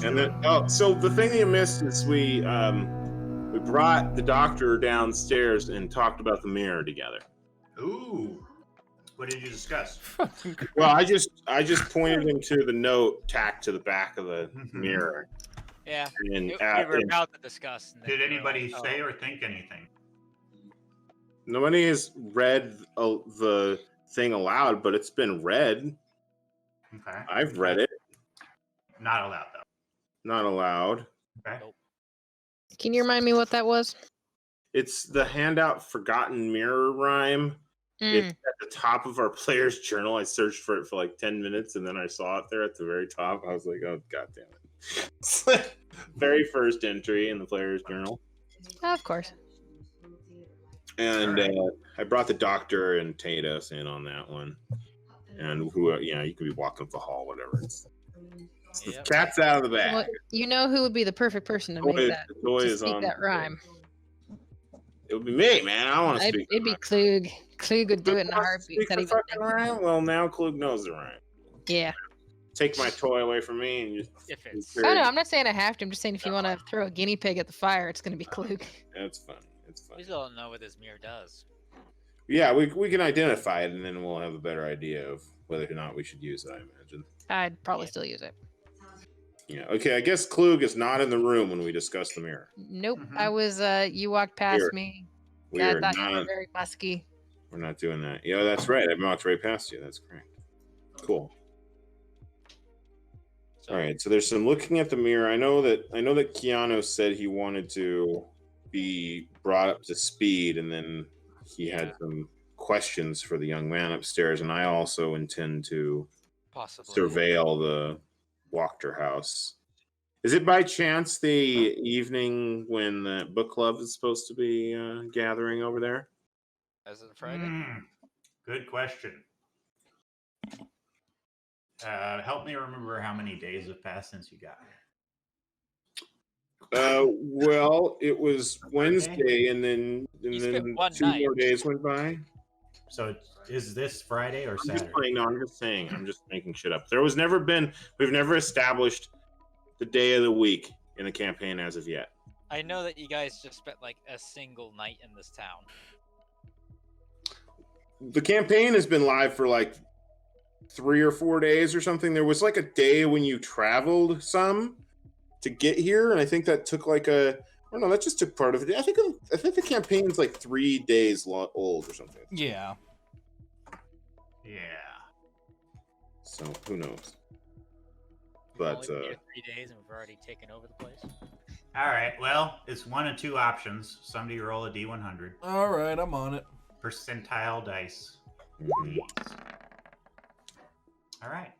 And then, so the thing you missed is we brought the doctor downstairs and talked about the mirror together. Ooh, what did you discuss? Well, I just pointed him to the note tacked to the back of the mirror. Yeah, And, we were about to discuss. And did anybody say or think anything? Nobody has read the thing aloud, but it's been read. Okay. I've read it. Not allowed, though. Not allowed. Okay. Nope. Can you remind me what that was? It's the handout Forgotten Mirror rhyme. It's at the top of our player's journal. I searched for it for like 10 minutes, and then I saw it there at the very top. I was like, oh, God damn it. It's like very first entry in the player's journal. Of course. And I brought the doctor and Tatos in on that one. And who, you could be walking up the hall, whatever. It's the cat's out of the bag. Well, you know who would be the perfect person to make that? To speak that rhyme. It would be me, man. I want to speak. It'd be Klug. Klug would do it in a heartbeat. Rhyme? Well, now Klug knows the rhyme. Yeah. Take my toy away from me and just. If it's. Oh no, I'm not saying I have to. I'm just saying if you want to throw a guinea pig at the fire, it's going to be Klug. That's fun. It's fun. We still don't know what this mirror does. Yeah, we can identify it, and then we'll have a better idea of whether or not we should use it. I imagine. I'd probably still use it. Yeah. Okay. I guess Klug is not in the room when we discuss the mirror. Nope. I was. You walked past me. I thought you were very musky. We're not doing that. Yeah, that's right. I walked right past you. That's correct. Cool. All right. So there's some looking at the mirror. I know that Keanu said he wanted to be brought up to speed, and then he had some questions for the young man upstairs. And I also intend to surveil the Wachter house. Is it by chance the evening when the book club is supposed to be gathering over there? Is it Friday? Good question. Help me remember how many days have passed since you got here. Well, it was Wednesday, and then 2 more days went by. So is this Friday or Saturday? I'm just making shit up. We've never established the day of the week in the campaign as of yet. I know that you guys just spent like a single night in this town. The campaign has been live for like 3 or 4 days or something. There was like a day when you traveled some to get here, and I think that took like I don't know, that just took part of it. I think the campaign's like 3 days old or something. Yeah. Yeah. So who knows? But 3 days and we've already taken over the place. All right. Well, it's one of two options. Somebody roll a D100. All right, I'm on it. Percentile dice. All right.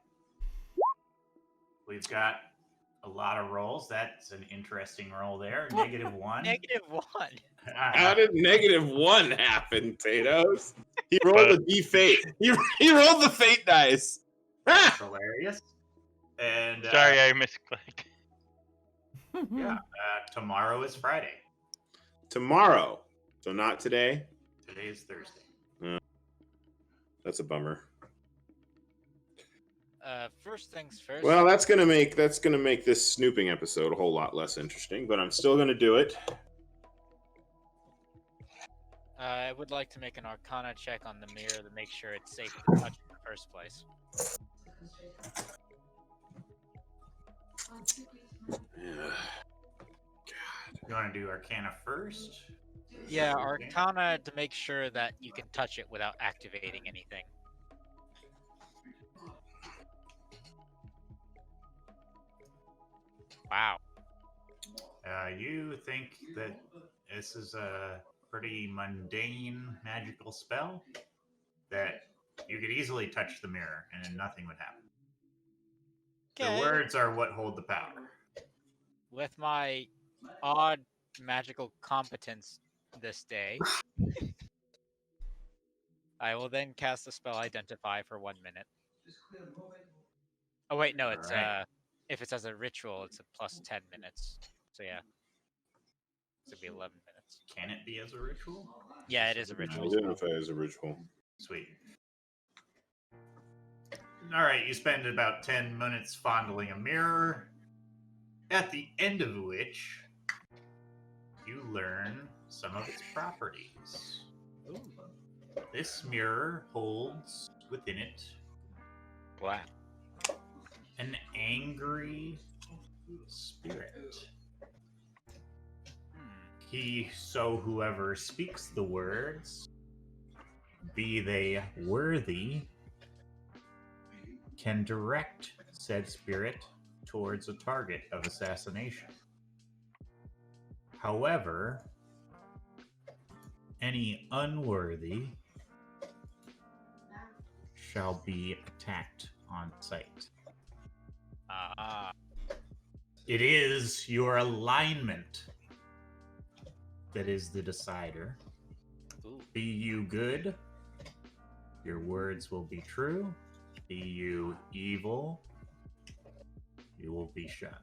We've got a lot of rolls. That's an interesting roll there. -1. -1. How did -1 happen, Tatos? He rolled a D-Fate. He rolled the fate dice. That's hilarious. And sorry, I misclicked. Yeah. Tomorrow is Friday. Tomorrow. So not today? Today is Thursday. That's a bummer. First things first. Well, that's gonna make this snooping episode a whole lot less interesting, but I'm still gonna do it. I would like to make an Arcana check on the mirror to make sure it's safe to touch in the first place. You want to do Arcana first? Yeah, Arcana to make sure that you can touch it without activating anything. Wow. You think that this is a pretty mundane magical spell that you could easily touch the mirror and then nothing would happen. Okay. The words are what hold the power. With my odd magical competence this day, I will then cast the spell Identify for 1 minute. Oh wait, no, it's if it's as a ritual, it's a plus 10 minutes. So yeah, so it'll be 11 minutes. Can it be as a ritual? Yeah, it is a ritual. Identify as a ritual. Sweet. All right, you spend about 10 minutes fondling a mirror. At the end of which, you learn some of its properties. Ooh. This mirror holds within it Wow. an angry spirit. Whoever speaks the words, be they worthy, can direct said spirit towards a target of assassination. However, any unworthy shall be attacked on sight. It is your alignment that is the decider. Ooh. Be you good, your words will be true. Be you evil, you will be shunned.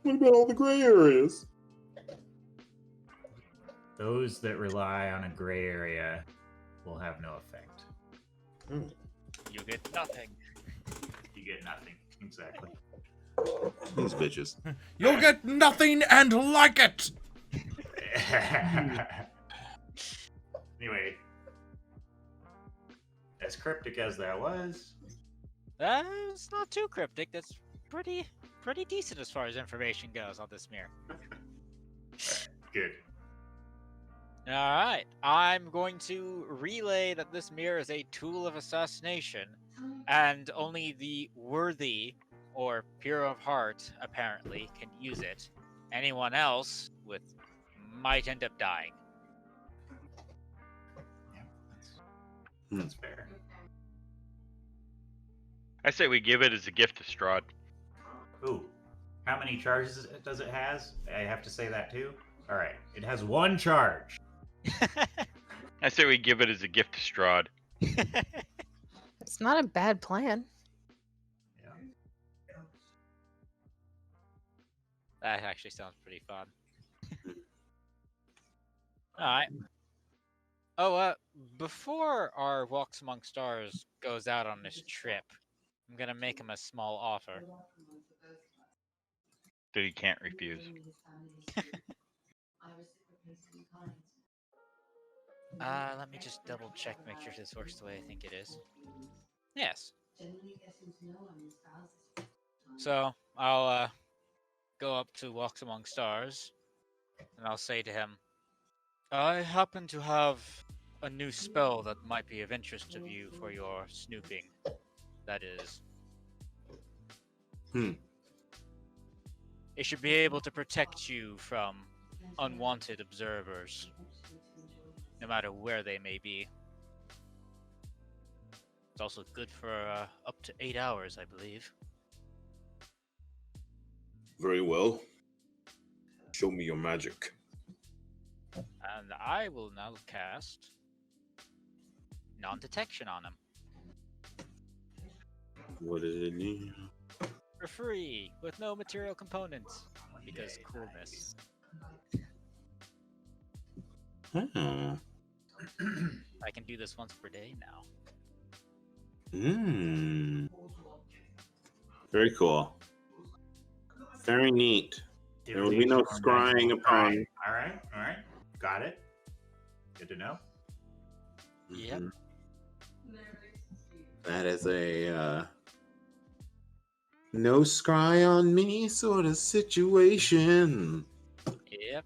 What about all the gray areas? Those that rely on a gray area will have no effect. You get nothing. You get nothing. Exactly. These bitches. You'll get nothing and like it! Anyway, as cryptic as that was, It's not too cryptic. That's pretty decent as far as information goes on this mirror. good. All right, I'm going to relay that this mirror is a tool of assassination, and only the worthy or pure of heart, apparently, can use it. Anyone else might end up dying. Yeah, that's fair. I say we give it as a gift to Strahd. Ooh, how many charges does it has? I have to say that too. All right, it has 1 charge. I say we give it as a gift to Strahd. It's not a bad plan. Yeah. That actually sounds pretty fun. Alright. Oh, before our Walks Among Stars goes out on this trip, I'm gonna make him a small offer. That he can't refuse. Let me just double check, make sure this works the way I think it is. Yes. So, I'll go up to Walks Among Stars, and I'll say to him, I happen to have a new spell that might be of interest to you for your snooping. That is. It should be able to protect you from unwanted observers, no matter where they may be. It's also good for up to 8 hours, I believe. Very well. Show me your magic. And I will now cast non-detection on him. What does it need? For free, with no material components. Because coolness. Oh. I can do this once per day now. Very cool. Very neat. There will be no scrying upon. All right. Got it. Good to know. Yep. That is a no scry on me sort of situation. Yep.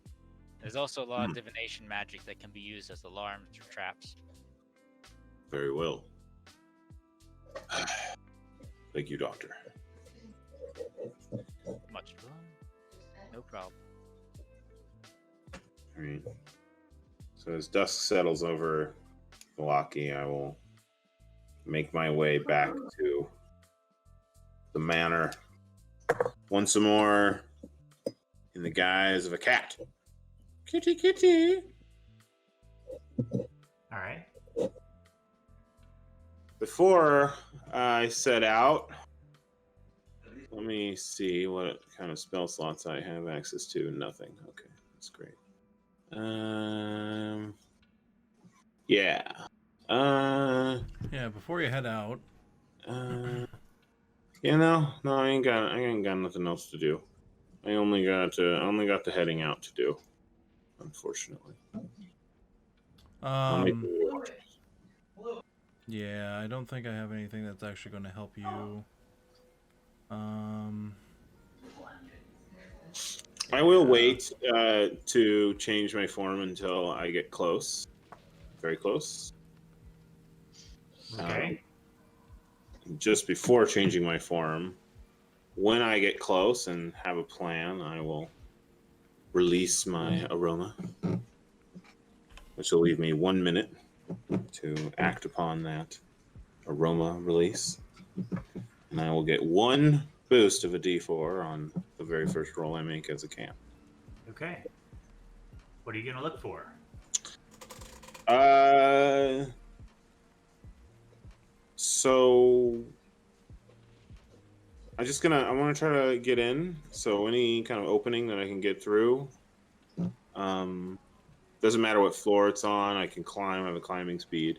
There's also a lot of divination magic that can be used as alarms or traps. Very well. Thank you, Doctor. Much fun. No problem. All right. So as dusk settles over Milwaukee, I will make my way back to the manor once more in the guise of a cat. Kitty, kitty. All right. Before I set out, let me see what kind of spell slots I have access to. Nothing. Okay, that's great. Yeah. Yeah, before you head out. Yeah, Yeah, no, I ain't got nothing else to do. I only got the heading out to do, unfortunately. I'll make Yeah, I don't think I have anything that's actually going to help you. I will wait to change my form until I get close, very close. Okay. Just before changing my form, when I get close and have a plan, I will release my aroma, which will leave me 1 minute to act upon that aroma release. And I will get 1 boost of a D4 on the very first roll I make as a camp. Okay. What are you going to look for? So I want to try to get in. So any kind of opening that I can get through. Doesn't matter what floor it's on. I can climb. I have a climbing speed.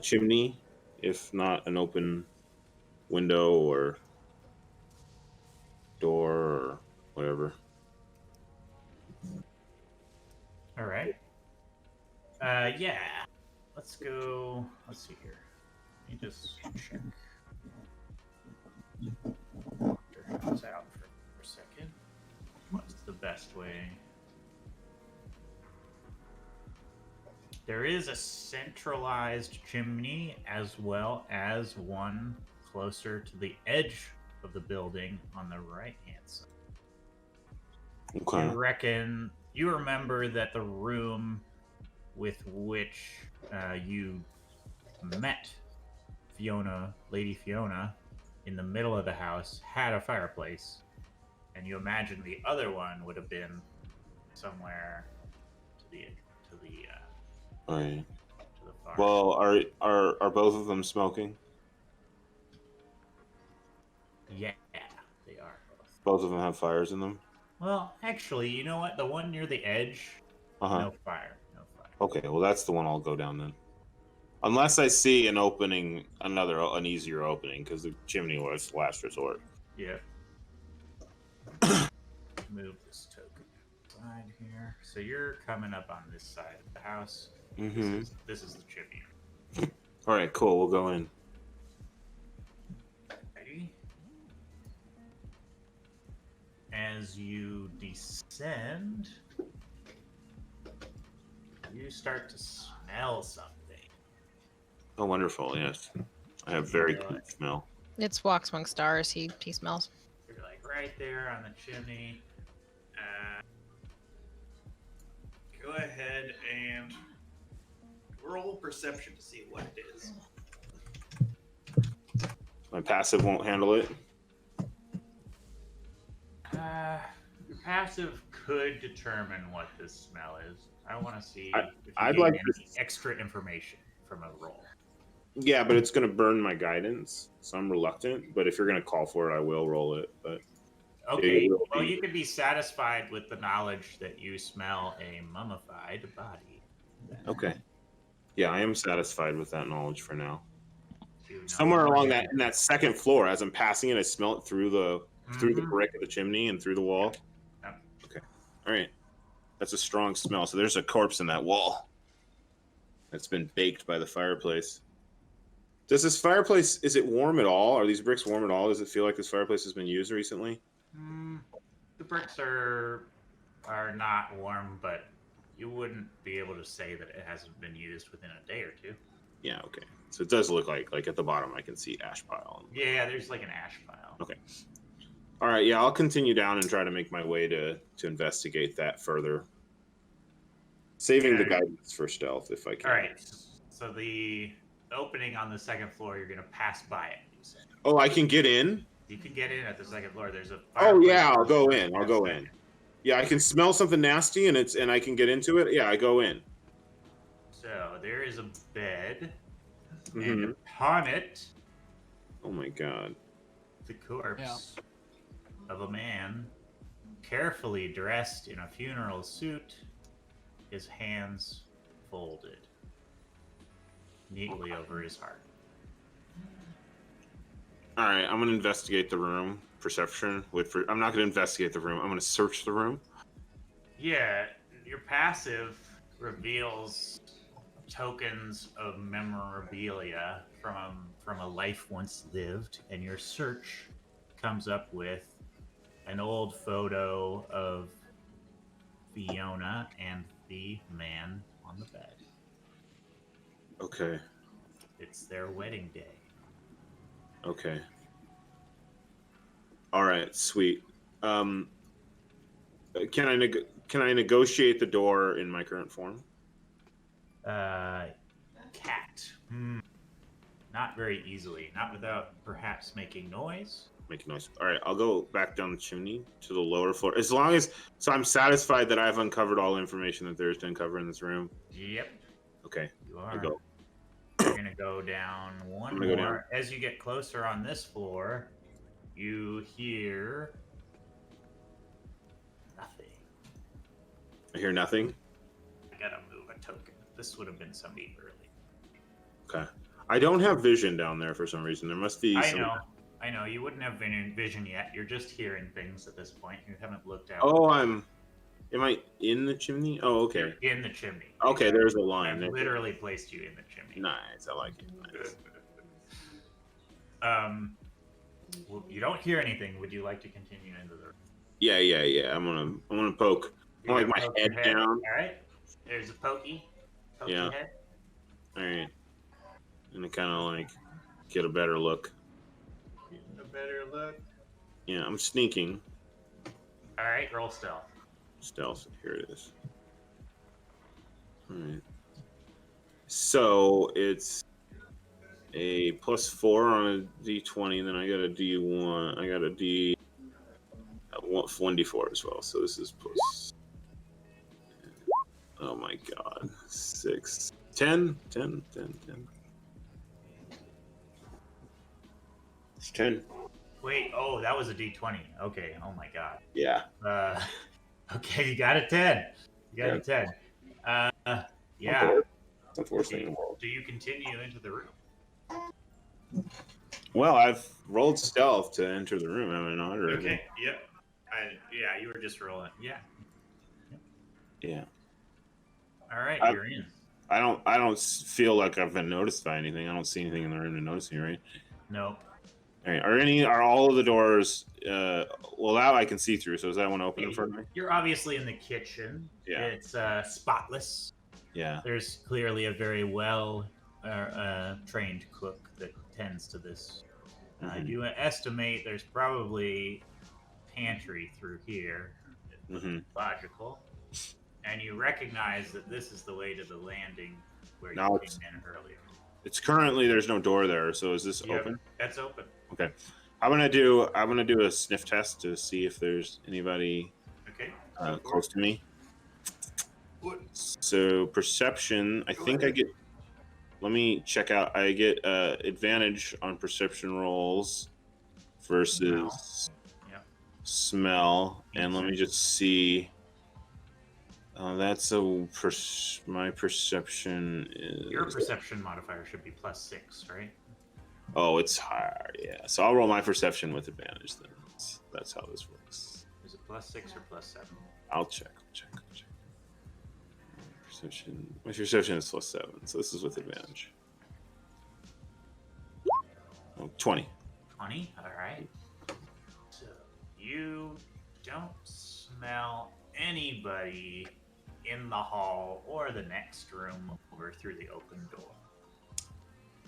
Chimney, if not an open window or door or whatever. All right. Yeah. Let's go. Let's see here. Let me just check. Your house out for a second. What's the best way? There is a centralized chimney as well as one closer to the edge of the building on the right-hand side. Okay. You remember that the room with which you met Lady Fiona, in the middle of the house had a fireplace, and you imagine the other one would have been somewhere to the Right. to the far. Well, are both of them smoking? Yeah, they are both. Both of them have fires in them? Well, actually, you know what? The one near the edge, no fire. Okay, well that's the one I'll go down then. Unless I see an opening, an easier opening, because the chimney was last resort. Yeah. Move this token side here. So you're coming up on this side of the house. Mm-hmm. This is the chimney. All right, cool. We'll go in. Ready? As you descend, you start to smell something. Oh, wonderful! Yes, I have very good smell. It's Walks Among Stars. He smells. You're like right there on the chimney. Go ahead and roll perception to see what it is. My passive won't handle it. Your passive could determine what this smell is. I want to see if you I'd gain like any extra information from a roll. Yeah, but it's going to burn my guidance, so I'm reluctant. But if you're going to call for it, I will roll it. But okay, well, you could be satisfied with the knowledge that you smell a mummified body. Okay. Yeah, I am satisfied with that knowledge for now. Somewhere along in that second floor, as I'm passing it, I smell it through the brick of the chimney and through the wall. Yep. Okay. All right. That's a strong smell. So there's a corpse in that wall that's been baked by the fireplace. Does this fireplace, is it warm at all? Are these bricks warm at all? Does it feel like this fireplace has been used recently? The bricks are not warm, but you wouldn't be able to say that it hasn't been used within a day or two. Yeah, okay. So it does look like at the bottom I can see ash pile. Yeah, there's like an ash pile. Okay. All right, yeah, I'll continue down and try to make my way to investigate that further. Saving the guidance for stealth if I can. All right. So the opening on the second floor, you're going to pass by it, you said. Oh, I can get in? You can get in at the second floor. There's a Oh, yeah, I'll go in. I'll go in. Yeah, I can smell something nasty and I can get into it. Yeah, I go in. So there is a bed, and upon it, oh my god, the corpse of a man, carefully dressed in a funeral suit, his hands folded neatly over his heart. All right, I'm gonna investigate the room. Perception with. I'm not gonna investigate the room. I'm gonna search the room. Yeah, your passive reveals tokens of memorabilia from a life once lived, and your search comes up with an old photo of Fiona and the man on the bed. Okay. It's their wedding day. Okay. All right. Sweet. Can I negotiate the door in my current form? Cat. Not very easily. Not without perhaps making noise. Making noise. All right. I'll go back down the chimney to the lower floor. As long as I'm satisfied that I've uncovered all the information that there is to uncover in this room. Yep. Okay. You I are. go. You're gonna go down one I'm gonna more. go down. As you get closer on this floor, you hear nothing. I hear nothing. I gotta move a token. This would have been somebody early. Okay. I don't have vision down there for some reason. There must be. I know. You wouldn't have vision yet. You're just hearing things at this point. You haven't looked out. Oh, am I in the chimney? Oh, okay. You're in the chimney. Okay, there's a line. I've literally placed you in the chimney. Nice. I like it. Nice. Well, you don't hear anything. Would you like to continue into the room? Yeah. I'm gonna poke. I like my head down. All right. There's a pokey. Yeah. Head. All right. And to kind of like get a better look. Getting a better look. Yeah, I'm sneaking. All right. Roll stealth. Stealth. Here it is. All right. So it's a +4 on a d20, then I got a d1. I got a d 1d4 as well. So this is plus. Oh my god. 6, 10. It's 10. Wait. Oh, that was a d20. Okay. Oh my god. Yeah. Okay. You got a 10. You got a 10. Yeah. Okay. Not the worst thing in the world. Do you continue into the room? Well, I've rolled stealth to enter the room, am I not? Or Okay. Yep. Yeah. You were just rolling. Yeah. Yeah. All right. You're in. I don't feel like I've been noticed by anything. I don't see anything in the room to notice me, right? No. All right. Are all of the doors? Well, now I can see through. So is that one open in front of me? You're obviously in the kitchen. Yeah. It's spotless. Yeah. There's clearly a very well trained cook that tends to this. Mhm. You estimate there's probably pantry through here. Mhm. Logical. And you recognize that this is the way to the landing where Now you it's- came in earlier. It's currently there's no door there. So is this Yep, open? That's open. Okay. I'm gonna do a sniff test to see if there's anybody Okay. close to me. So perception, I think I get. Let me check out. I get advantage on perception rolls versus Yep. smell, and let me just see. That's my perception is. Your perception modifier should be +6, right? Oh, it's higher. Yeah. So I'll roll my perception with advantage then. That's how this works. Is it +6 or +7? I'll check. Perception. My perception is +7, so this is with advantage. Oh, 20. 20? All right. So you don't smell anybody in the hall or the next room over through the open door.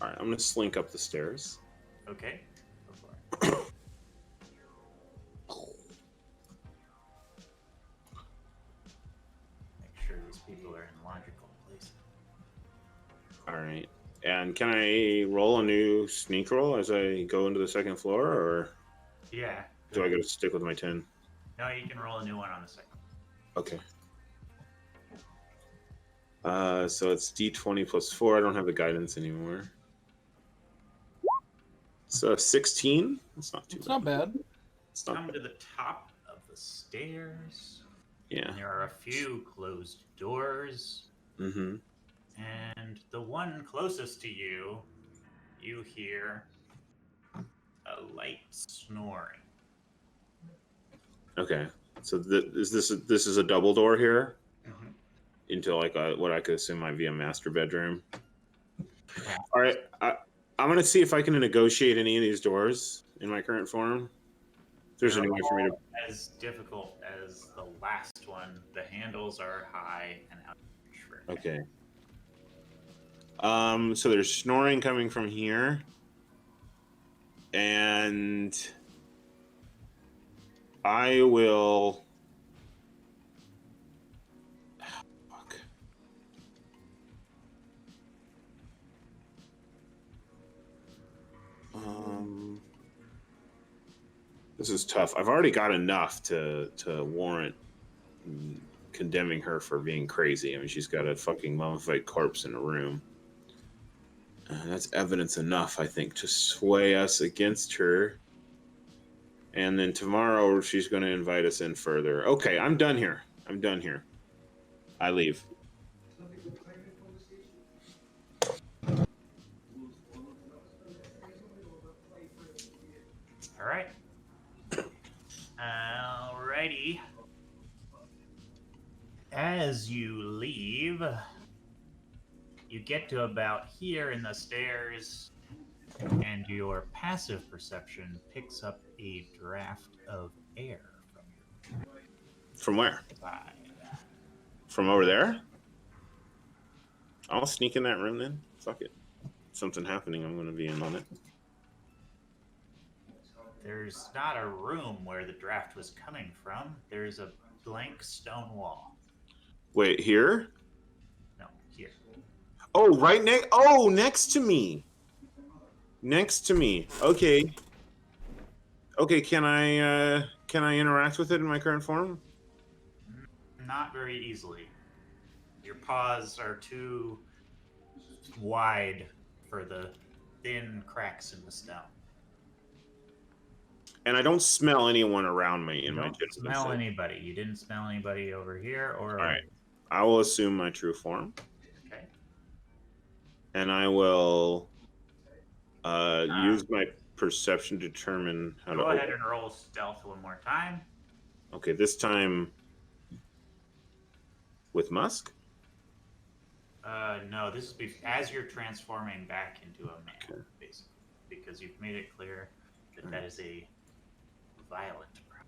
All right, I'm gonna slink up the stairs. Okay. Go for it. Make sure these people are in logical places. All right. And can I roll a new sneak roll as I go into the second floor, or Yeah. do I got to stick with my 10? No, you can roll a new one on the second. Okay. So it's d20 +4. I don't have the guidance anymore. So 16. It's not too It's bad. not bad. It's not Come bad. to the top of the stairs. Yeah. And there are a few closed doors. Mm-hmm. And the one closest to you, you hear a light snoring. Okay. So this is a double door here Mhm. into like what I could assume might be a master bedroom. Yeah. All right. I'm gonna see if I can negotiate any of these doors in my current form. If there's They're any way for me to. all as difficult as the last one. The handles are high and out of reach for Okay. So there's snoring coming from here, and I will. Fuck. This is tough. I've already got enough to warrant condemning her for being crazy. I mean, she's got a fucking mummified corpse in a room. That's evidence enough, I think, to sway us against her. And then tomorrow she's going to invite us in further. Okay, I'm done here. I leave. All right. Alrighty. As you leave, you get to about here in the stairs, and your passive perception picks up a draft of air from your From where? side. From over there? I'll sneak in that room then. Fuck it. Something happening, I'm going to be in on it. There's not a room where the draft was coming from. There's a blank stone wall. Wait, here? No, here. Oh, right next. Oh, next to me. Next to me. Okay. Okay, can I interact with it in my current form? Not very easily. Your paws are too wide for the thin cracks in the stone. And I don't smell anyone around me in You my don't general smell state. anybody. You didn't smell anybody over here or All over right. I will assume my true form. Okay. And I will use my perception to determine how to Go ahead open. and roll stealth one more time. Okay, this time with Musk? No, this is as you're transforming back into a man, Okay. basically, because you've made it clear that that is a violent problem.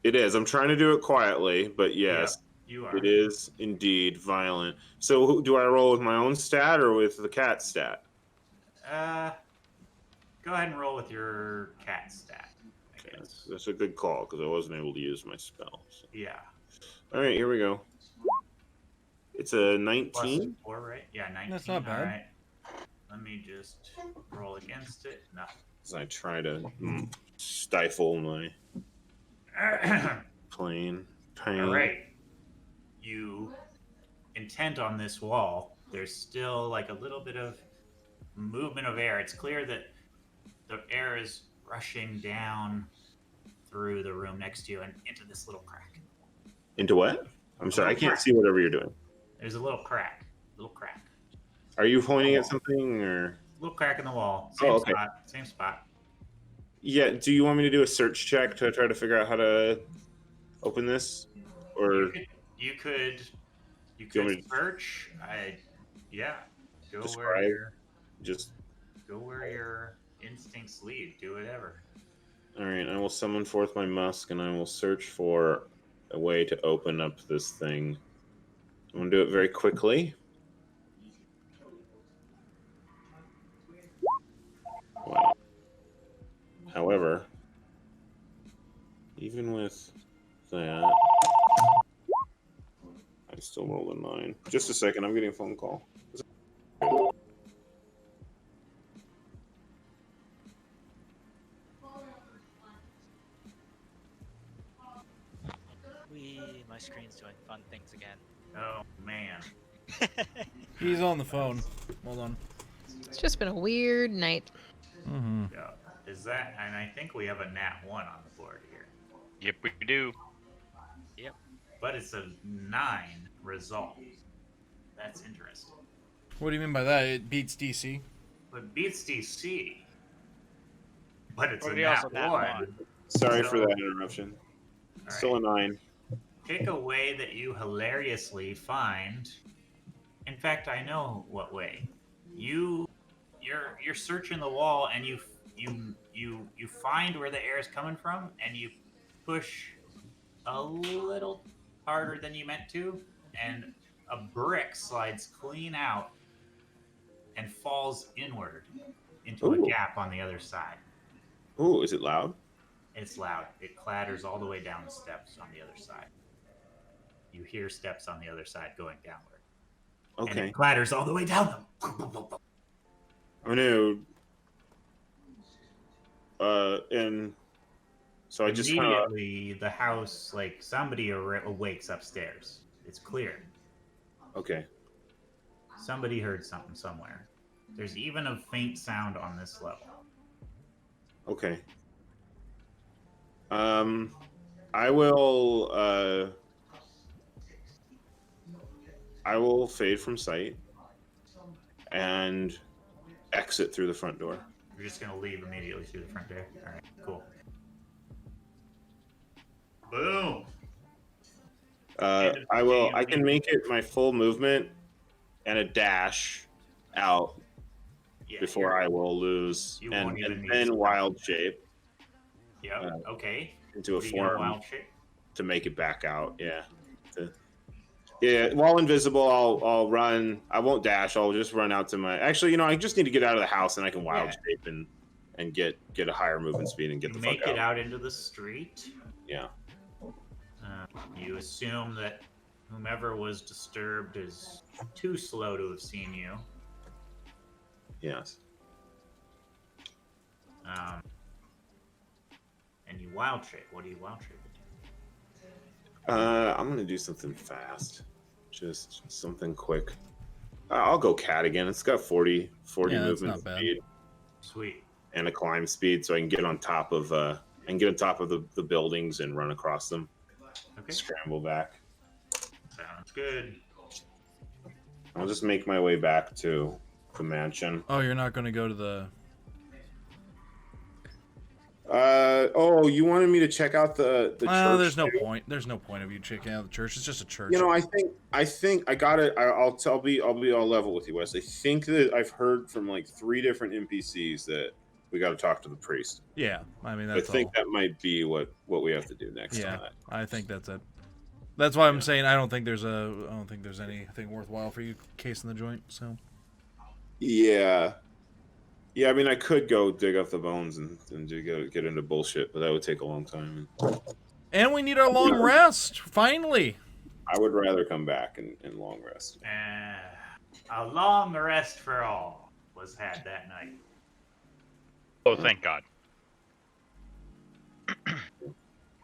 It is. I'm trying to do it quietly, but yes, Yep, you are. it is indeed violent. So do I roll with my own stat or with the cat stat? Go ahead and roll with your cat stat, I guess. That's a good call because I wasn't able to use my spell. So. Yeah. All right, here we go. It's a 19. Plus 4, right? Yeah, 19. That's not bad. All right. Let me just roll against it. No. As I try to stifle my pain. All right. You intent on this wall. There's still like a little bit of movement of air. It's clear that the air is rushing down through the room next to you and into this little crack. Into what? I'm sorry, I can't see whatever you're doing. There's a little crack. Little crack. Are you pointing at something or? Little crack in the wall. Same okay. spot. Same spot. Yeah. Do you want me to do a search check to try to figure out how to open this, or You could me to search. Yeah. Go describe? where Just. go where your instincts lead. Do whatever. All right. I will summon forth my musk and I will search for a way to open up this thing. I'm gonna do it very quickly. Wow. However, even with that, I still roll a 9. Just a second, I'm getting a phone call. My screen's doing fun things again. Oh man. He's on the phone. Hold on. It's just been a weird night. Mm-hmm. Yeah. Is that? And I think we have a nat 1 on the board here. Yep, we do. Yep. But it's a 9 result. That's interesting. What do you mean by that? It beats DC? But beats DC. but it's But a he nat also nat 1. one. Sorry for So- that interruption. All Still a right. 9. Pick a way that you hilariously find. In fact, I know what way. You're searching the wall and you find where the air is coming from and you push a little harder than you meant to, and a brick slides clean out and falls inward into a Ooh. gap on the other side. Ooh, is it loud? It's loud. It clatters all the way down the steps on the other side. You hear steps on the other side going downward. And Okay. it clatters all the way down them. Oh no. And so I just kind of. Immediately, the house, like somebody awakes upstairs. It's clear. Okay. Somebody heard something somewhere. There's even a faint sound on this level. Okay. I will. I will fade from sight and exit through the front door. You're just gonna leave immediately through the front door. All right, cool. Boom. I will. I can make it my full movement and a dash out Yeah, before I will lose, you and won't even need then to wild shape Yep. Okay. into a What are you gonna form wild shape. to make it back out. Yeah. Yeah. While invisible, I'll run. I won't dash. I'll just run out to my. Actually, I just need to get out of the house, and I can wild shape and get a higher movement speed and get the fuck Make it out into the street. Yeah. You assume that whomever was disturbed is too slow to have seen you. Yes. And you wild shape. What do you wild shape? I'm gonna do something fast, just something quick. I'll go cat again. It's got 40 Yeah, that's movement not bad. speed Sweet. and a climb speed, so I can get on top of the buildings and run across them. Okay. Scramble back. Sounds good. I'll just make my way back to the mansion. Oh, you're not going to go to the... Oh, you wanted me to check out the church? There's no too? point. There's no point of you checking out the church. It's just a church. I think I got it. I'll be all level with you, Wes. I think that I've heard from like 3 different NPCs that we got to talk to the priest. Yeah, I mean I that's think all. that might be what we have to do next. Yeah, on that. I think that's it. That's why I'm saying I don't think there's anything worthwhile for you casing the joint. So. Yeah. Yeah, I mean, I could go dig up the bones and get into bullshit, but that would take a long time. And we need our long rest, finally. I would rather come back and long rest. A long rest for all was had that night. Oh, thank God.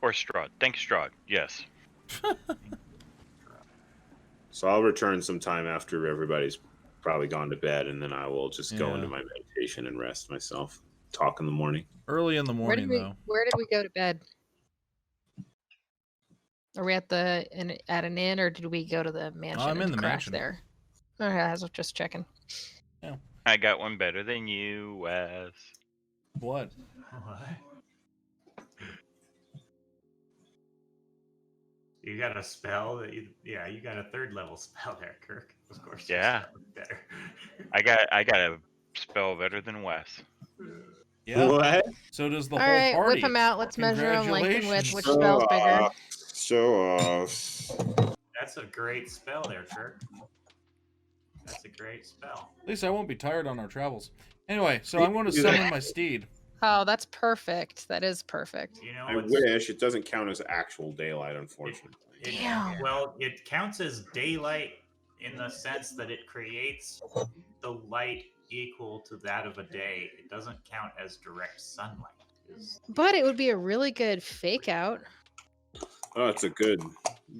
Or Strahd. Thanks, Strahd. Yes. So I'll return sometime after everybody's probably gone to bed, and then I will just go Yeah. into my meditation and rest myself. Talk in the morning. Early in the morning, though. Where did we go to bed? Are we at an inn, or did we go to the mansion? I'm in and the crash mansion. there. Okay, I was just checking. I got one better than you, Wes. What? What? You got a spell that you got a 3rd level spell there, Kirk. Of course. Yeah. Better. I got a spell better than Wes. Yeah. What? So does the All whole right, party. whip him out. Let's measure him, lengthen width. Which Congratulations. spell's bigger? Show off. That's a great spell there, Kirk. That's a great spell. At least I won't be tired on our travels. Anyway, so I'm going to summon my steed. Oh, that's perfect. That is perfect. You know, I wish it doesn't count as actual daylight, unfortunately. Damn. Well, it counts as daylight in the sense that it creates the light equal to that of a day. It doesn't count as direct sunlight. But it would be a really good fake out. Oh, it's a good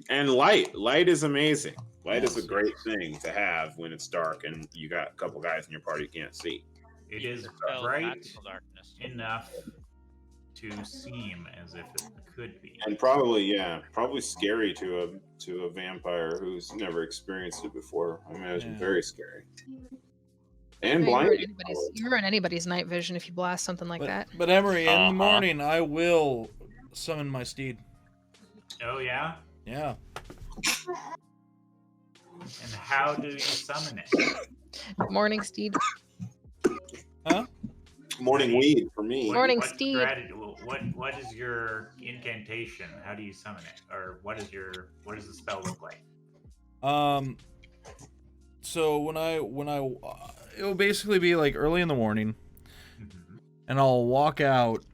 and light. Light is amazing. Light is a great thing to have when it's dark and you got a couple guys in your party you can't see. It is Dispel bright magical darkness. enough to seem as if it could be. And probably scary to a vampire who's never experienced it before. I imagine Yeah. very scary. And You blind. ruin anybody's night vision if you blast something like that. But Emery, in the Uh-huh. morning, I will summon my steed. Oh yeah. Yeah. And how do you summon it? Morning steed. Huh? Morning weed for me. Morning what steed. strategy- what is your incantation? How do you summon it? Or what does the spell look like? So when I it'll basically be like early in the morning, Mhm. and I'll walk out,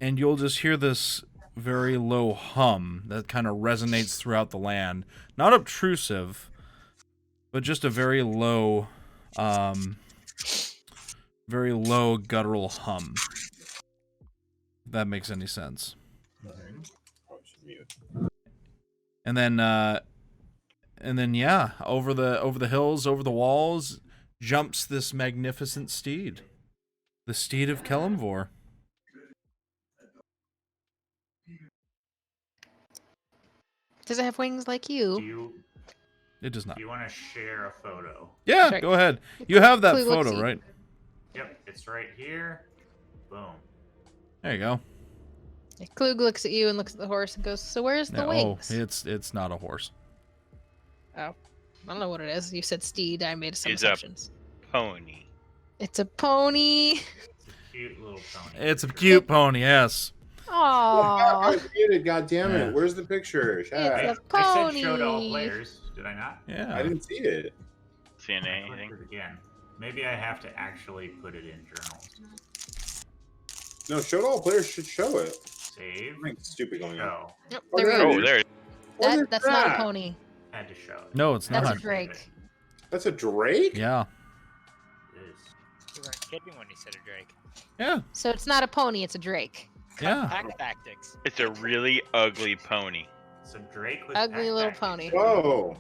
and you'll just hear this very low hum that kind of resonates throughout the land. Not obtrusive, but just a very low guttural hum. If that makes any sense. And then yeah, over the hills, over the walls, jumps this magnificent steed. The steed of Kelemvor. Does it have wings like you? It does not. Do you want to share a photo? Yeah, Sure. go ahead. You have that Clue looks photo, you. right? Yep, it's right here. Boom. There you go. Klug looks at you and looks at the horse and goes, "So where's the wings?" It's not a horse. Oh, I don't know what it is. You said steed. I made some It's a- assumptions. Pony. It's a pony. It's a cute little pony. It's a cute pony, yes. Aww. God damn it! Yeah. Where's the picture? It's I, a I said show to all pony. players. Did I not? Yeah. I didn't see it. Seeing I clicked anything? it again. Maybe I have to actually put it in journals. No, show to all players should show it. Save. Something stupid going on. Show. Yep, Oh, there we there go. it Oh, is. there. What is That's not a that? pony. Had to show it. No, it's That's not. a drake. That's a drake? Yeah. It is. You weren't kidding when you said a drake. Yeah. So it's not a pony. It's a drake. Yeah. Pack tactics. It's a really ugly pony. It's a drake with Ugly pack little tactics. pony. Whoa.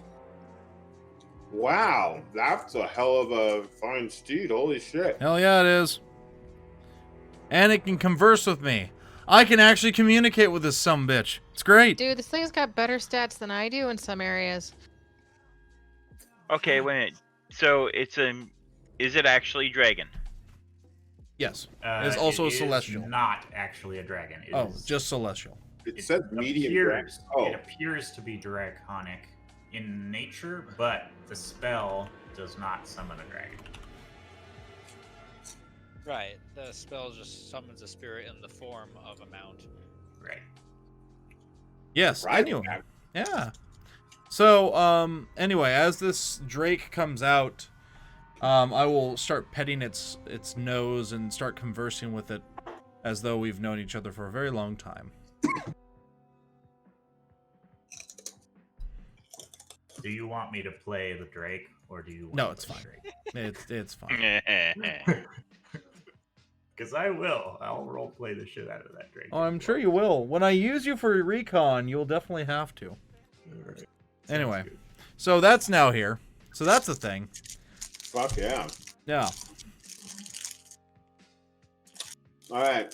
Wow, that's a hell of a fine steed. Holy shit. Hell yeah, it is. And it can converse with me. I can actually communicate with this sumbitch. It's great. Dude, this thing's got better stats than I do in some areas. Okay, wait a minute. So it's is it actually dragon? Yes. It's also it a is celestial. Not actually a dragon. It Oh, is- just celestial. It says medium drake. appears, Oh, It appears to be draconic in nature, but the spell does not summon a dragon. Right. The spell just summons a spirit in the form of a mount. Right. Yes. right. Anyway. Yeah. So, anyway, as this drake comes out, I will start petting its nose and start conversing with it as though we've known each other for a very long time. Do you want me to play the drake, or do you want No, to it's play fine. It's fine. the drake? Because I will. I'll roleplay the shit out of that drake. Oh, I'm sure you will. When I use you for recon, you'll definitely have to. Alright. Anyway. Sounds good. So that's now here. So that's the thing. fuck yeah. Yeah. All right.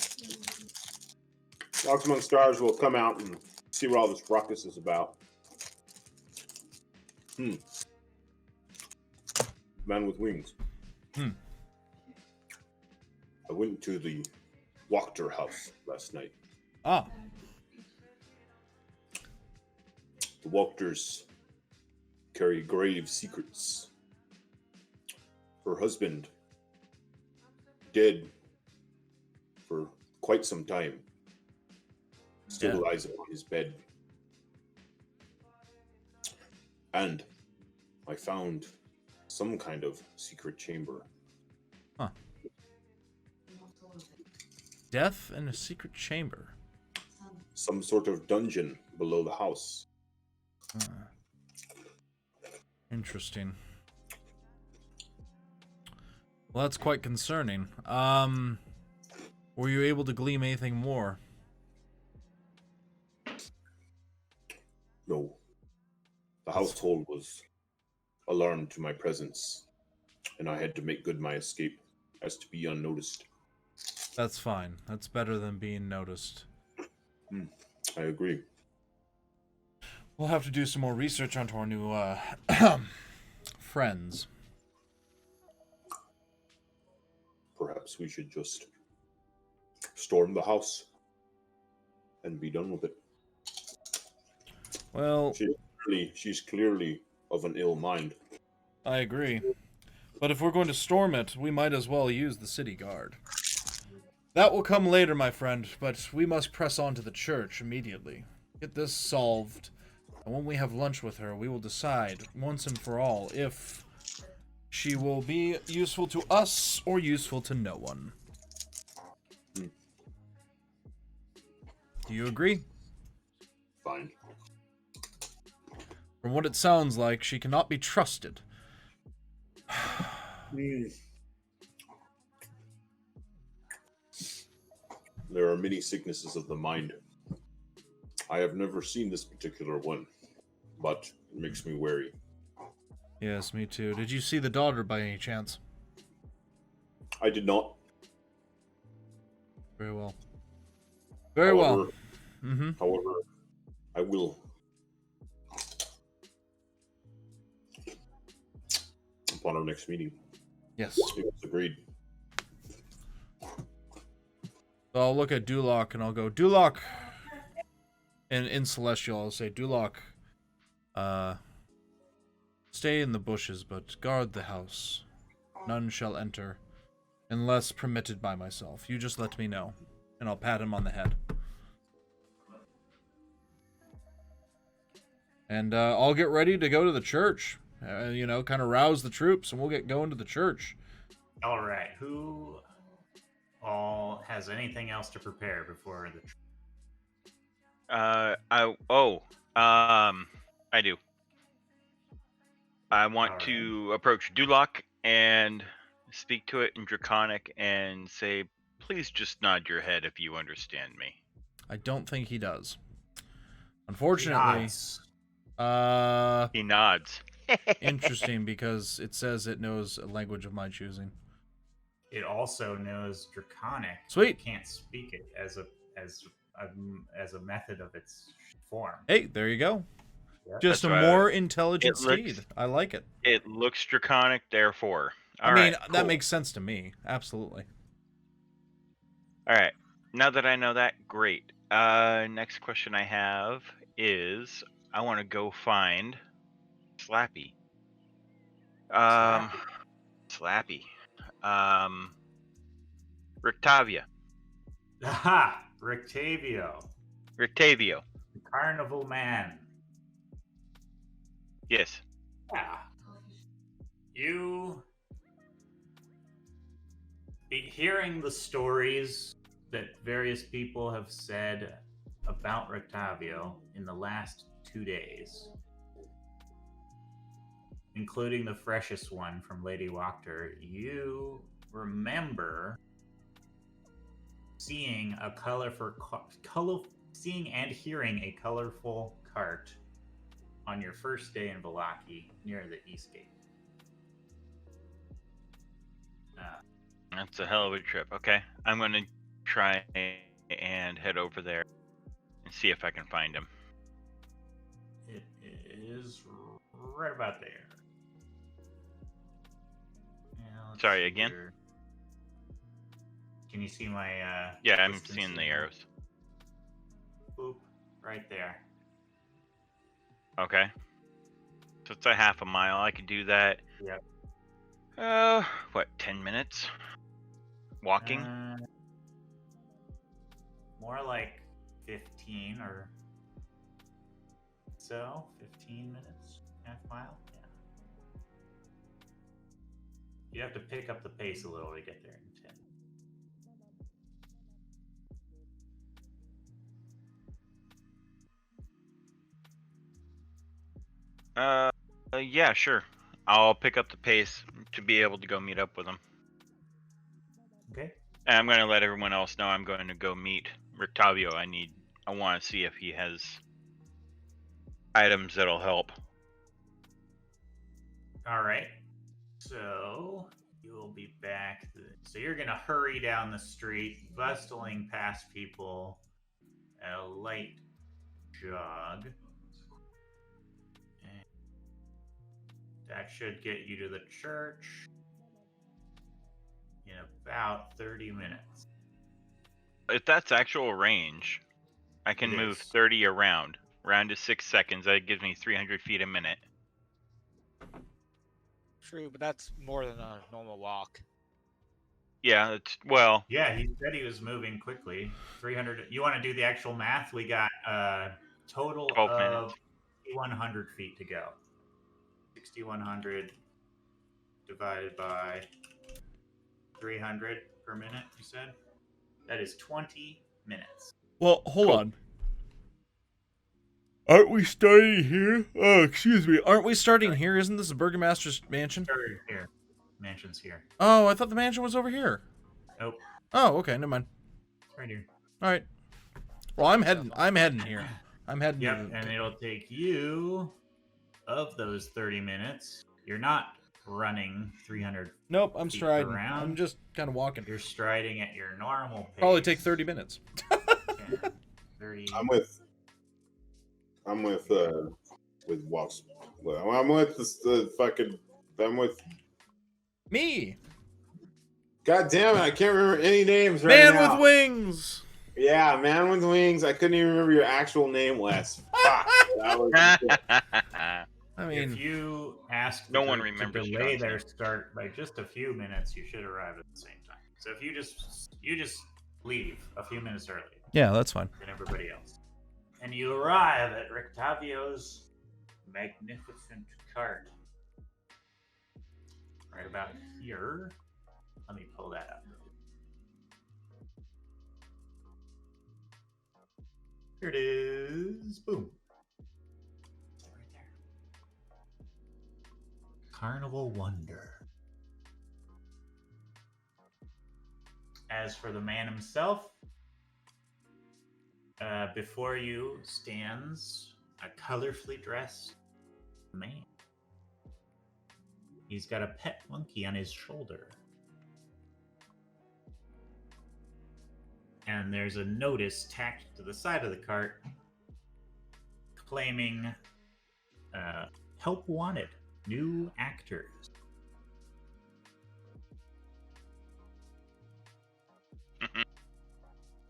Walks Among Stars will come out and see what all this ruckus is about. Man with wings. Hmm. I went to the Wachter house last night. Ah. The Wachters carry grave secrets. Her husband, dead for quite some time, still Yeah. lies upon his bed. And I found some kind of secret chamber. Huh. Death in a secret chamber. Some sort of dungeon below the house. Interesting. Well, that's quite concerning. Were you able to glean anything more? No. The household was alarmed to my presence, and I had to make good my escape as to be unnoticed. That's fine. That's better than being noticed. I agree. We'll have to do some more research onto our new friends. perhaps we should just storm the house and be done with it. Well, She's clearly of an ill mind. I agree. But if we're going to storm it, we might as well use the city guard. That will come later, my friend, but we must press on to the church immediately. Get this solved, and when we have lunch with her, we will decide, once and for all, if she will be useful to us or useful to no one. Do you agree? Fine. From what it sounds like, she cannot be trusted. There are many sicknesses of the mind. I have never seen this particular one, but it makes me wary. Yes, me too. Did you see the daughter by any chance? I did not. Very well. Very well. However, I will. Upon our next meeting. Yes. It was agreed. So I'll look at Duloc and I'll go, Duloc! And in Celestial, I'll say, Duloc, stay in the bushes, but guard the house. None shall enter, unless permitted by myself. You just let me know, and I'll pat him on the head. And I'll get ready to go to the church. Kind of rouse the troops, and we'll get going to the church. All right. Who all has anything else to prepare before the? I do. I want to approach Duloc and speak to it in Draconic and say, please just nod your head if you understand me. I don't think he does. Unfortunately, he nods. Interesting, because it says it knows a language of my choosing. It also knows Draconic. Sweet. You can't speak it as a method of its form. Hey, there you go. Yep. Just a more intelligent steed. I like it. It looks Draconic, therefore. I mean, that makes sense to me. Absolutely. All right. Now that I know that, great. Next question I have is, I want to go find Slappy. Slappy. Rictavia. Aha! Rictavio. Rictavio. The Carnival Man. Yes. Yeah. You be hearing the stories that various people have said about Rictavio in the last 2 days, including the freshest one from Lady Wachter. You remember seeing seeing and hearing a colorful cart on your first day in Vallaki near the East Gate. That's a hell of a trip. Okay, I'm going to try and head over there and see if I can find him. It is right about there. Sorry, again? Can you see my yeah, I'm distance seeing the signal? arrows. Boop, right there. Okay. So it's a half a mile. I could do that. Yep. 10 minutes? Walking? More like 15 or so. 15 minutes, half mile. Yeah. You have to pick up the pace a little to get there in 10. Yeah, sure. I'll pick up the pace to be able to go meet up with him. Okay. And I'm going to let everyone else know I'm going to go meet Rictavio. I want to see if he has items that'll help. All right. So you will be back. So you're going to hurry down the street, bustling past people at a light jog. And that should get you to the church in about 30 minutes. If that's actual range, I can It move is. 30 around. Round to 6 seconds. That gives me 300 feet a minute. True, but that's more than a normal walk. Yeah, it's well. Yeah, he said he was moving quickly. 300. You want to do the actual math? We got a total 12 of minutes. 6,100 feet to go. 6,100 divided by 300 per minute, you said? That is 20 minutes. Well, hold Cool. on. Aren't we starting here? Oh, excuse me. Aren't we starting here? Isn't this a Burgomaster's mansion? Third here. Mansion's here. Oh, I thought the mansion was over here. Nope. Oh, okay, never mind. Right here. All right. Well, I'm heading here. I'm heading. Yep, and it'll take you, of those 30 minutes, you're not running 300 Nope, I'm feet striding. around. I'm just kind of walking. You're striding at your normal pace. Probably take 30 minutes. 10, 30. I'm with walks. Well, I'm with the fucking. I'm with. Me, God damn it! I can't remember any names right man now. with wings. Yeah, man with wings. I couldn't even remember your actual name, Wes. Fuck. That was I If mean, you ask No the one group remembers to delay John's their name. start by just a few minutes, you should arrive at the same time. So if you just leave a few minutes early yeah, that's fine. than everybody else, and you arrive at Rictavio's magnificent cart right about here. Let me pull that up. Here it is. Boom. Right there. Carnival Wonder. As for the man himself, before you stands a colorfully dressed man. He's got a pet monkey on his shoulder. And there's a notice tacked to the side of the cart claiming help wanted, new actors.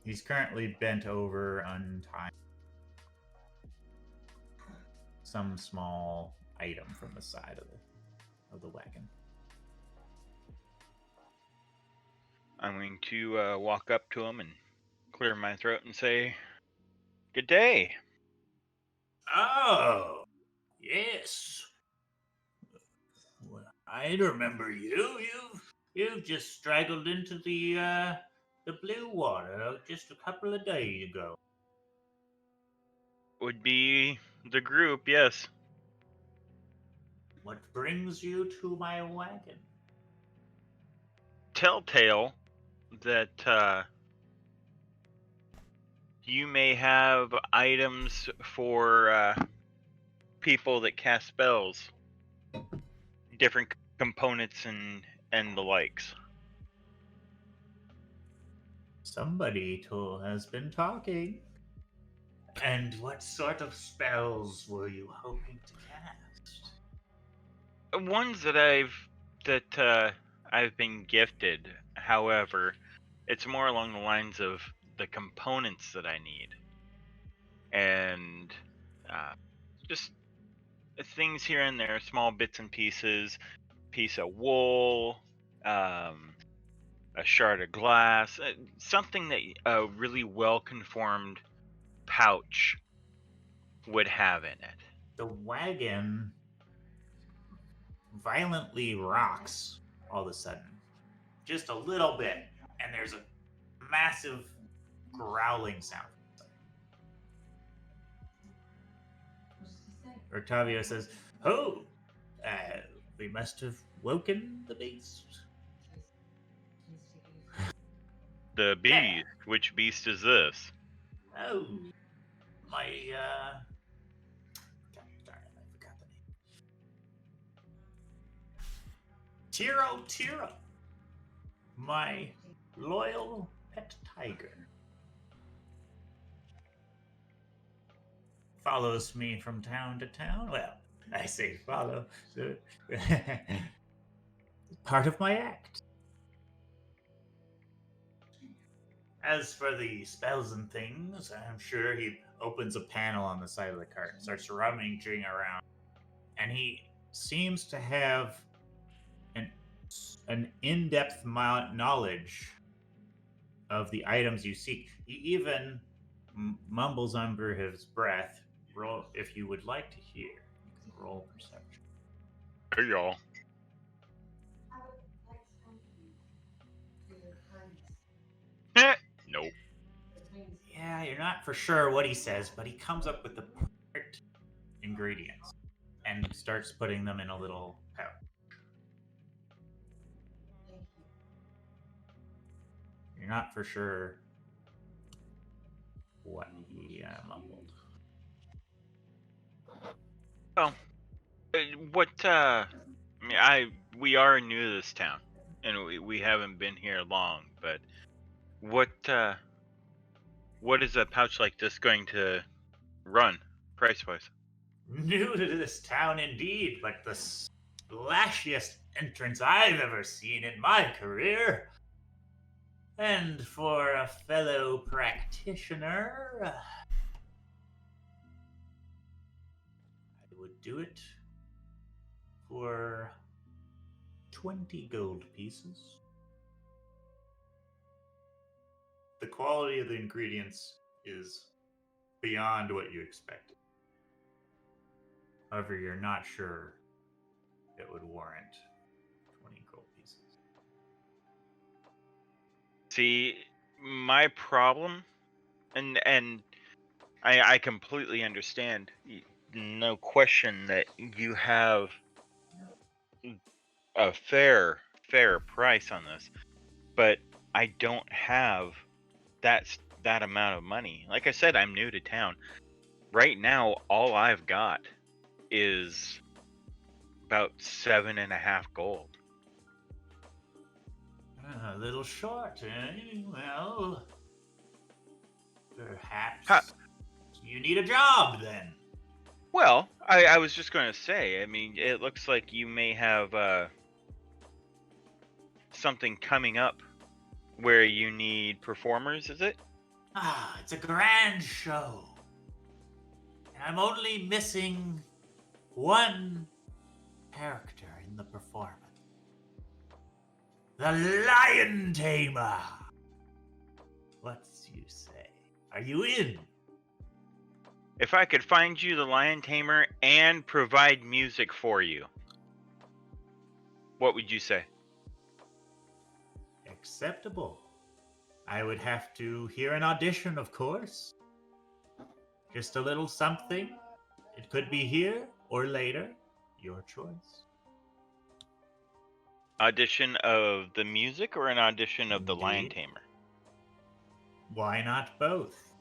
He's currently bent over, untying some small item from the side of the wagon. I'm going to walk up to him and clear my throat and say, "Good day." Oh, yes. Well, I remember you. You've just straggled into the blue water just a couple of days ago. Would be the group, yes. What brings you to my wagon? Telltale that you may have items for people that cast spells, different components and the likes. Somebody has been talking. And what sort of spells were you hoping to cast? Ones that I've been gifted. However, it's more along the lines of the components that I need, and just things here and there, small bits and pieces, piece of wool, a shard of glass, something that a really well-conformed pouch would have in it. The wagon violently rocks all of a sudden. Just a little bit. And there's a massive growling sound. Octavio says, "Oh, we must have woken the beast." The beast? Which beast is this? Oh, my, God darn it, I forgot the name. Tiro, my loyal pet tiger. Follows me from town to town. Well, I say follow. Part of my act. As for the spells and things, I'm sure he opens a panel on the side of the cart and starts rummaging around. And he seems to have an in-depth knowledge of the items you seek. He even mumbles under his breath. Roll if you would like to hear. You can roll perception. Hey, y'all. Nope. Yeah, you're not for sure what he says, but he comes up with the perfect ingredients and starts putting them in a little pouch. You're not for sure what he mumbled. Well, we are new to this town, and we haven't been here long. But what is a pouch like this going to run price-wise? New to this town indeed, but the splashiest entrance I've ever seen in my career. And for a fellow practitioner, I would do it for 20 gold pieces. The quality of the ingredients is beyond what you expected. However, you're not sure it would warrant 20 gold pieces. See, my problem, and I completely understand. No question that you have a fair price on this, but I don't have that amount of money. Like I said, I'm new to town. Right now, all I've got is about 7.5 gold. A little short, eh? Well, perhaps you need a job then. Well, I was just going to say, I mean, it looks like you may have something coming up where you need performers, is it? It's a grand show. And I'm only missing one character in the performance. The Lion Tamer. What you say? Are you in? If I could find you the Lion Tamer and provide music for you, what would you say? Acceptable. I would have to hear an audition, of course. Just a little something. It could be here or later. Your choice. Audition of the music or an audition of the Lion Indeed. Tamer? Why not both?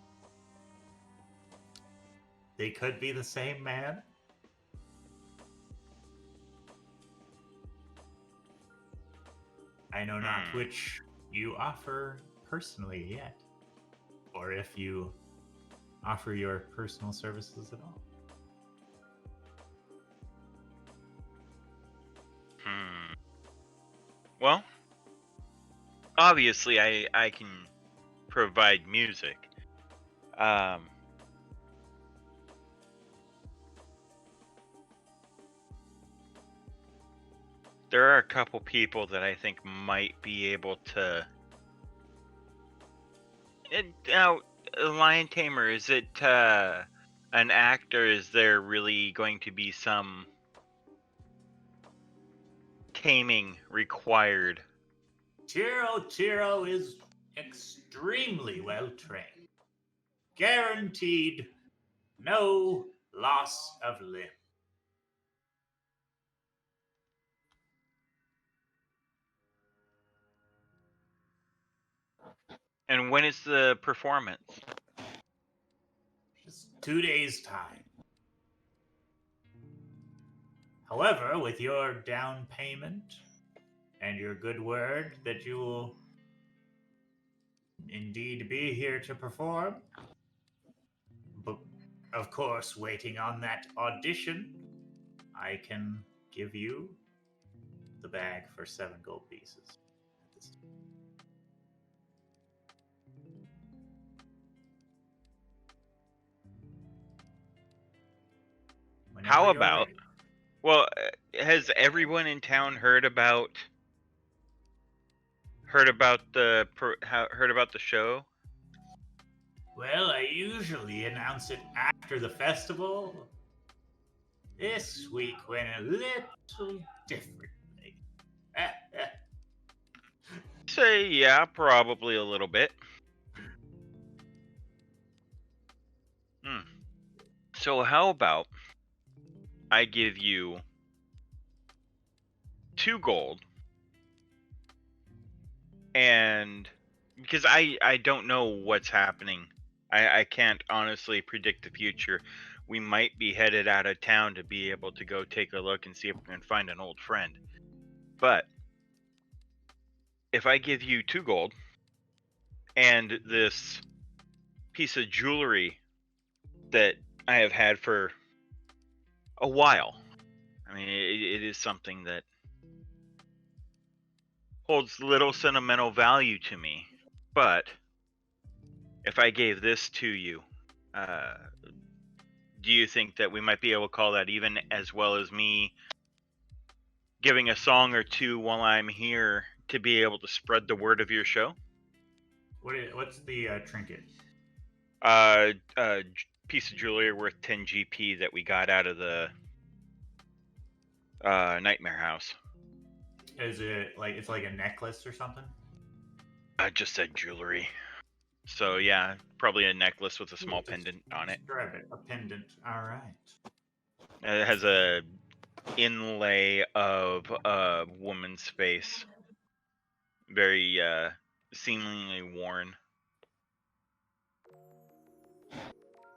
They could be the same man. I know not which you offer personally yet, or if you offer your personal services at all. Well, obviously I can provide music. There are a couple people that I think might be able to. Now, Lion Tamer, is it an act, or is there really going to be some taming required? Tiro is extremely well trained. Guaranteed no loss of limb. And when is the performance? Just 2 days' time. However, with your down payment and your good word that you will indeed be here to perform, but of course, waiting on that audition, I can give you the bag for 7 gold pieces. Whenever How you're about? ready. Well, has everyone in town heard about the show? Well, I usually announce it after the festival. This week went a little differently. Say yeah, probably a little bit. So how about I give you 2 gold, and because I don't know what's happening, I can't honestly predict the future. We might be headed out of town to be able to go take a look and see if we can find an old friend. But if I give you 2 gold and this piece of jewelry that I have had for a while, I mean, it is something that holds little sentimental value to me. But if I gave this to you, do you think that we might be able to call that even, as well as me giving a song or two while I'm here to be able to spread the word of your show? What's the trinket? Piece of jewelry worth 10 GP that we got out of the nightmare house. Is it like it's like a necklace or something? I just said jewelry. So yeah, probably a necklace with a small pendant on it. Describe it. A pendant. All right. It has a inlay of a woman's face, very seemingly worn.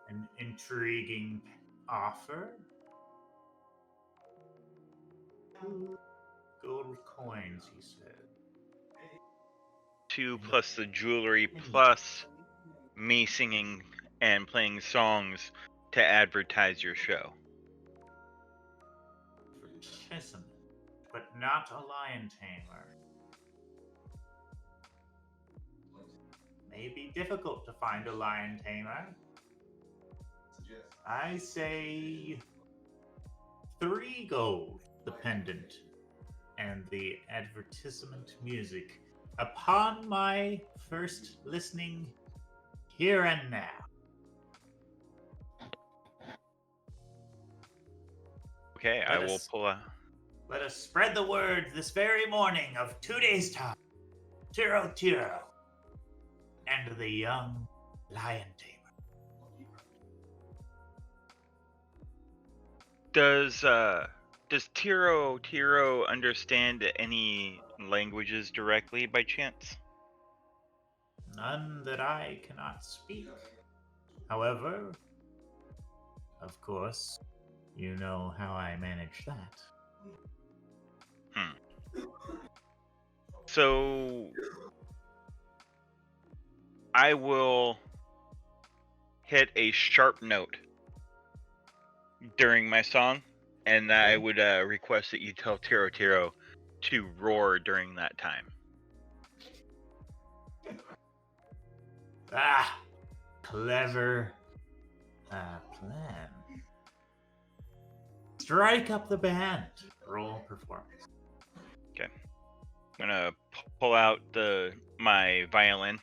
An intriguing offer. 2 gold coins, he said. 2 plus the jewelry plus me singing and playing songs to advertise your show. Advertisement, but not a lion tamer. May be difficult to find a lion tamer. I say 3 gold, the pendant, and the advertisement music. Upon my first listening, here and now. Okay, I will pull a... Let us spread the word this very morning of 2 days' time. Tiro and the young lion tamer. Does Tiro understand any languages directly by chance? None that I cannot speak. However, of course, you know how I manage that. So I will hit a sharp note during my song, and I would request that you tell Tiro to roar during that time. Ah, clever plan. Strike up the band. Roll performance. Okay, I'm gonna pull out my violin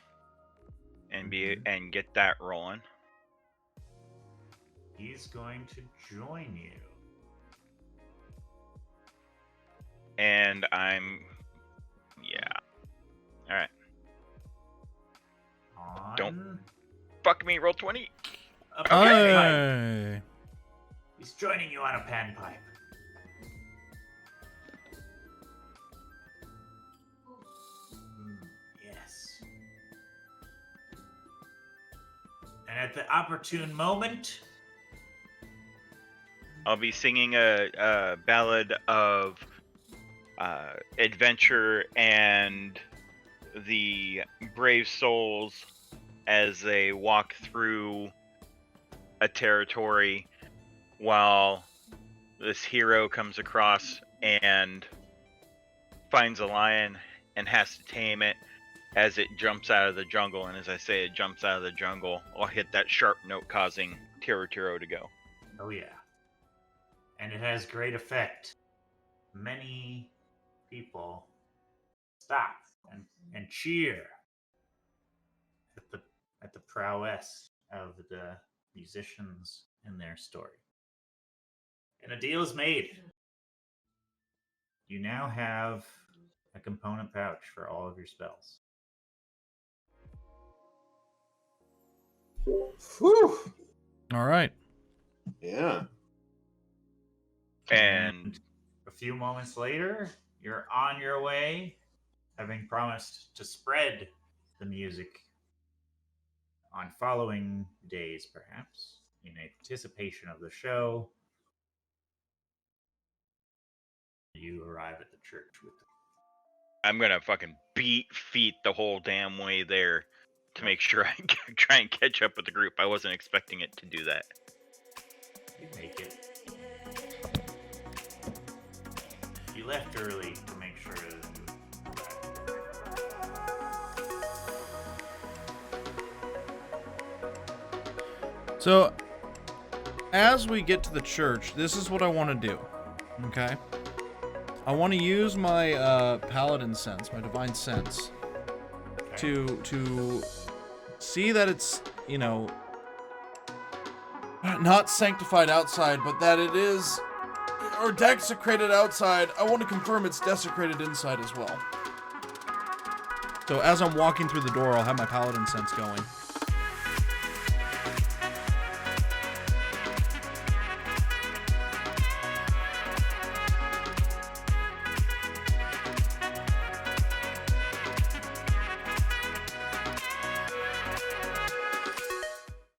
and and get that rolling. He's going to join you. And alright. Don't fuck me, roll 20. Hey. He's joining you on a panpipe. Yes. And at the opportune moment, I'll be singing a ballad of adventure and the brave souls as they walk through a territory while this hero comes across and finds a lion and has to tame it as it jumps out of the jungle. And as I say it jumps out of the jungle, I'll hit that sharp note causing Tiro to go. oh yeah. and it has great effect. Many people stop and cheer at the prowess of the musicians and their story. And a deal is made. You now have a component pouch for all of your spells. Whew. All right. Yeah. And a few moments later, you're on your way, having promised to spread the music on following days, perhaps, in anticipation of the show. You arrive at the church with them. I'm gonna fucking beat feet the whole damn way there to make sure I try and catch up with the group. I wasn't expecting it to do that. You make it. You left early to make sure that So, as we get to the church, this is what I want to do. Okay? I want to use my paladin sense, my divine sense, to see that it's, you know, not sanctified outside, but that it is, or desecrated outside. I want to confirm it's desecrated inside as well. So as I'm walking through the door, I'll have my paladin sense going.